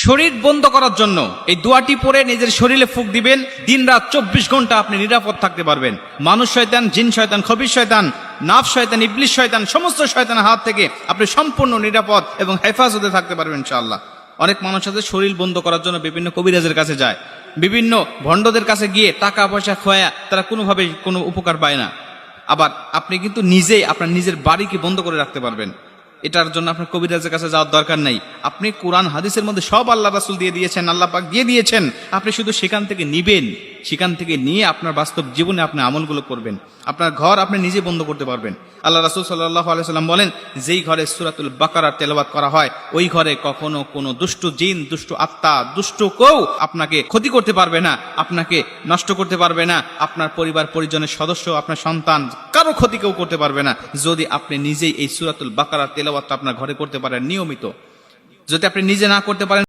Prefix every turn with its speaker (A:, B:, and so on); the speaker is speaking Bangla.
A: শরীর বন্ধ করার জন্য এই দোয়াটি পড়ে নিজের শরীরে ফুঁক দিবেন। দিনরাত 24 ঘন্টা আপনি নিরাপদ থাকতে পারবেন। মানুষ শয়তান, জিন শয়তান, খবিশ শয়তান, নাফ শয়তান, ইবলিশ শয়তান, সমস্ত শয়তানের হাত থেকে আপনি সম্পূর্ণ নিরাপদ এবং হেফাজতে থাকতে পারবেন ইনশাআল্লাহ। অনেক মানুষ আছে শরীর বন্ধ করার জন্য বিভিন্ন কবিরাজের কাছে যায়, বিভিন্ন ভণ্ডদের কাছে গিয়ে টাকা পয়সা খোয়া, তারা কোনোভাবেই কোনো উপকার পায় না। আবার আপনি কিন্তু নিজেই আপনার নিজের বাড়িকে বন্ধ করে রাখতে পারবেন। এটার জন্য আপনার কবিরাজের কাছে যাওয়ার দরকার নাই। আপনি কোরআন হাদিসের মধ্যে সব আল্লাহ রাসূল দিয়ে দিয়েছেন, আল্লাহ পাক দিয়ে দিয়েছেন। আপনি শুধু সেখান থেকে নিবেন, সেখান থেকে নিয়ে আপনার বাস্তব জীবনে আপনি আমলগুলো করবেন। আপনার ঘর আপনি নিজে বন্ধ করতে পারবেন। আল্লাহ রাসূল সাল্লাল্লাহু আলাইহি সাল্লাম বলেন, যেই ঘরে সূরাতুল বাকারার তেলাওয়াত করা হয় ওই ঘরে কখনো কোনো দুষ্ট জিন, দুষ্ট আত্মা, দুষ্ট কেউ আপনাকে ক্ষতি করতে পারবে না, আপনাকে নষ্ট করতে পারবে না। আপনার পরিবার পরিজনের সদস্য, আপনার সন্তান, কারো ক্ষতি কেউ করতে পারবে না, যদি আপনি নিজেই এই সূরাতুল বাকারার তেলাওয়াতটা আপনার ঘরে করতে পারেন নিয়মিত। যদি আপনি নিজে না করতে পারেন